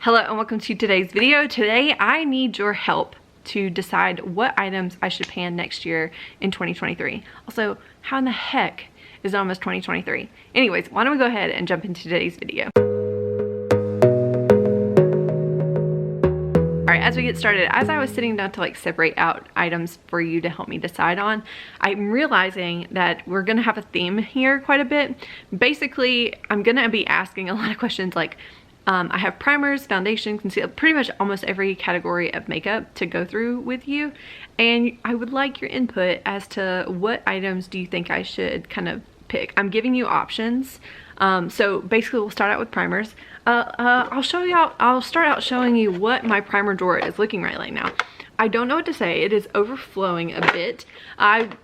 Hello and welcome to today's video. Today I need your help to decide what items I should pan next year in 2023. Also, how in the heck is it almost 2023? Anyways, why don't we go ahead and jump into today's video. Alright, as we get started, as I was sitting down to separate out items for you to help me decide on, I'm realizing that we're gonna have a theme here quite a bit. Basically, I'm gonna be asking a lot of questions like, I have primers, foundation, concealer, pretty much almost every category of makeup to go through with you. And I would like your input as to what items do you think I should kind of pick. I'm giving you options. So basically we'll start out with primers. I'll start out showing you what my primer drawer is looking right now. I don't know what to say. It is overflowing a bit.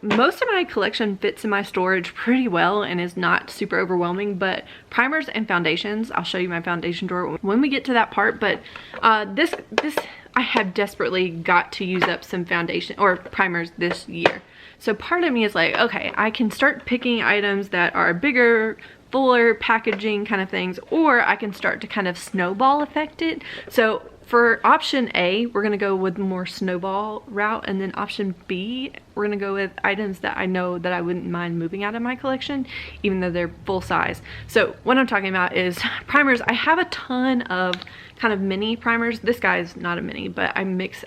Most of my collection fits in my storage pretty well and is not super overwhelming, but primers and foundations, I'll show you my foundation drawer when we get to that part, but this I have desperately got to use up some foundation or primers this year. So part of me is like, okay, I can start picking items that are bigger, fuller packaging kind of things, or I can start to kind of snowball effect it. So for option A, we're gonna go with more snowball route, and then option B, we're gonna go with items that I know that I wouldn't mind moving out of my collection, even though they're full size. So what I'm talking about is primers. I have a ton of kind of mini primers. This guy is not a mini, but I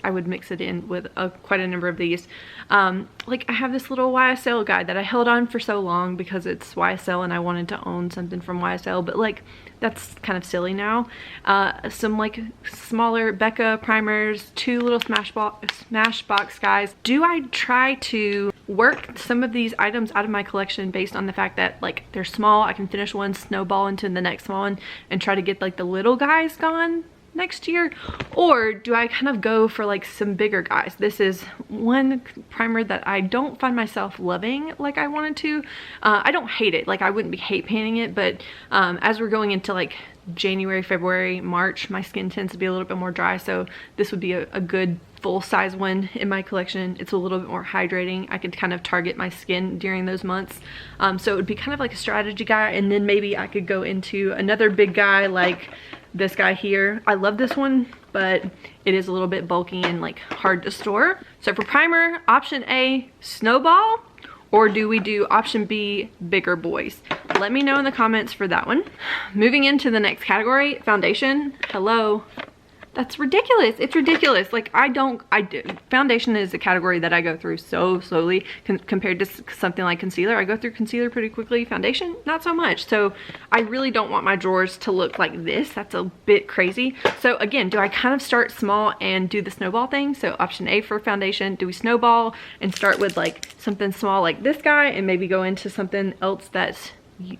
would mix it in with quite a number of these. Like I have this little YSL guy that I held on for so long because it's YSL and I wanted to own something from YSL, but like that's kind of silly now. Some like smaller Becca primers, two little Smashbox guys. Do I try to work some of these items out of my collection based on the fact that like they're small, I can finish one, snowball into the next one, and try to get like the little guys gone next year? Or do I kind of go for like some bigger guys? This is one primer that I don't find myself loving like I wanted to. I don't hate it, like I wouldn't be hate panning it, but as we're going into like January, February, March, my skin tends to be a little bit more dry, so this would be a good full-size one in my collection. It's a little bit more hydrating. I could kind of target my skin during those months. So it would be kind of like a strategy guy, and then maybe I could go into another big guy like this guy here. I love this one, but it is a little bit bulky and like hard to store. So for primer, option A, snowball, or do we do option B, bigger boys? Let me know in the comments for that one. Moving into the next category, foundation. Hello. That's ridiculous. It's ridiculous. Like foundation is a category that I go through so slowly compared to something like concealer. I go through concealer pretty quickly. Foundation, not so much. So I really don't want my drawers to look like this. That's a bit crazy. So again, do I kind of start small and do the snowball thing? So option A for foundation, do we snowball and start with like something small like this guy and maybe go into something else that's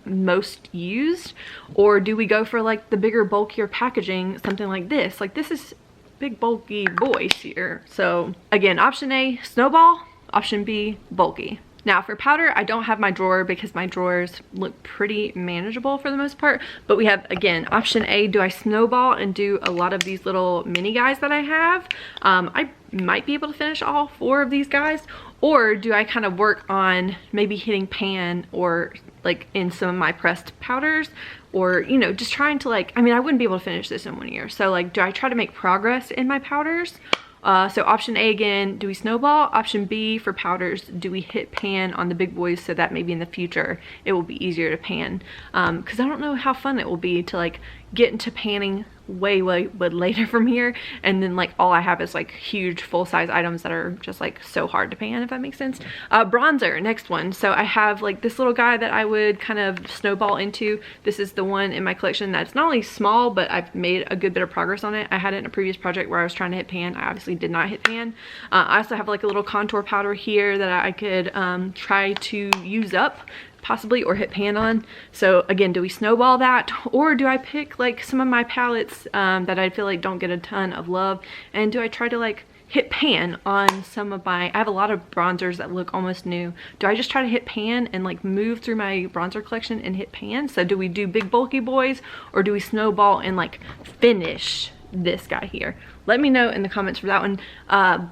most used? Or do we go for like the bigger, bulkier packaging, something like this? Like this is big bulky boys here. So again, option A, snowball, option B, bulky. Now for powder, I don't have my drawer because my drawers look pretty manageable for the most part, but we have, again, option A, do I snowball and do a lot of these little mini guys that I have? I might be able to finish all 4 of these guys, or do I kind of work on maybe hitting pan or like in some of my pressed powders, or you know, just trying to like, I mean, I wouldn't be able to finish this in 1 year, so like do I try to make progress in my powders? So option A again, do we snowball? Option B for powders, do we hit pan on the big boys so that maybe in the future it will be easier to pan? Because I don't know how fun it will be to like get into panning way later from here, and then like all I have is like huge full-size items that are just like so hard to pan, if that makes sense. Bronzer, next one. So I have like this little guy that I would kind of snowball into. This is the one in my collection that's not only small, but I've made a good bit of progress on it. I had it in a previous project where I was trying to hit pan. I obviously did not hit pan. I also have like a little contour powder here that I could try to use up possibly, or hit pan on. So again, do we snowball that, or do I pick like some of my palettes that I feel like don't get a ton of love, and do I try to like hit pan on some of my, I have a lot of bronzers that look almost new. Do I just try to hit pan and like move through my bronzer collection and hit pan? So do we do big bulky boys, or do we snowball and like finish this guy here? Let me know in the comments for that one.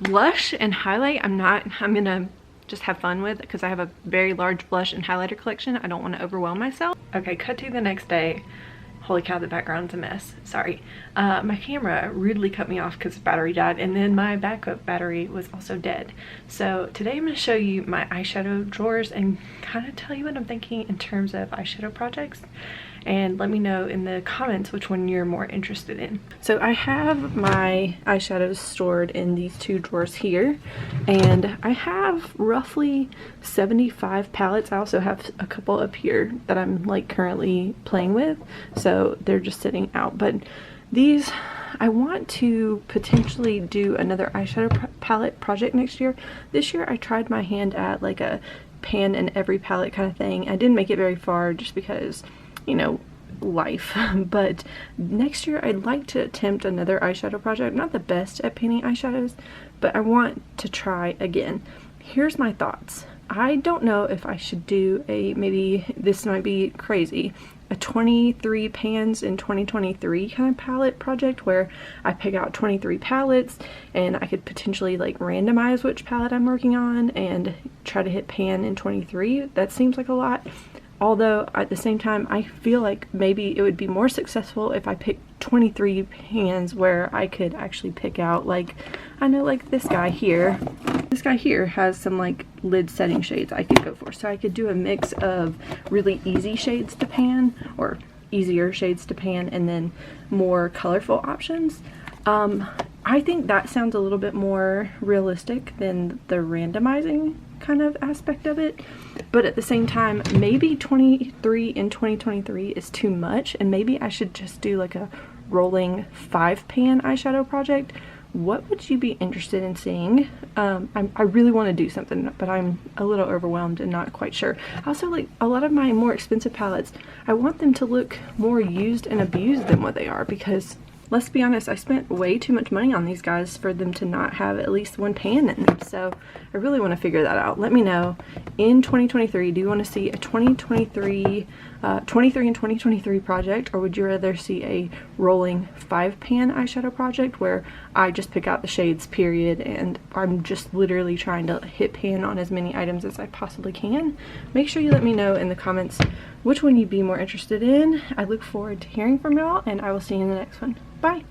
Blush and highlight, I'm gonna just have fun with, because I have a very large blush and highlighter collection. I don't want to overwhelm myself. Okay, cut to the next day. Holy cow, the background's a mess. Sorry. My camera rudely cut me off because the battery died, and then my backup battery was also dead. So today I'm going to show you my eyeshadow drawers and kind of tell you what I'm thinking in terms of eyeshadow projects. And let me know in the comments which one you're more interested in. So I have my eyeshadows stored in these two drawers here, and I have roughly 75 palettes. I also have a couple up here that I'm like currently playing with, so they're just sitting out. But these, I want to potentially do another eyeshadow palette project next year. This year I tried my hand at like a pan in every palette kind of thing. I didn't make it very far just because, you know, life. But next year I'd like to attempt another eyeshadow project. I'm not the best at painting eyeshadows, but I want to try again. Here's my thoughts. I don't know if I should do a, maybe this might be crazy, a 23 pans in 2023 kind of palette project where I pick out 23 palettes and I could potentially like randomize which palette I'm working on and try to hit pan in 23. That seems like a lot. Although at the same time, I feel like maybe it would be more successful if I picked 23 pans where I could actually pick out, like, I know like this guy here. This guy here has some like lid setting shades I could go for. So I could do a mix of really easy shades to pan, or easier shades to pan, and then more colorful options. I think that sounds a little bit more realistic than the randomizing kind of aspect of it. But at the same time, maybe 23 in 2023 is too much, and maybe I should just do like a rolling 5-pan eyeshadow project. What would you be interested in seeing? I really want to do something, but I'm a little overwhelmed and not quite sure. Also, like a lot of my more expensive palettes, I want them to look more used and abused than what they are, because let's be honest, I spent way too much money on these guys for them to not have at least one pan in them. So I really want to figure that out. Let me know in 2023, do you want to see a 23 and 2023 project, or would you rather see a rolling 5-pan eyeshadow project where I just pick out the shades, period, and I'm just literally trying to hit pan on as many items as I possibly can? Make sure you let me know in the comments which one you'd be more interested in. I look forward to hearing from y'all, and I will see you in the next one. Bye!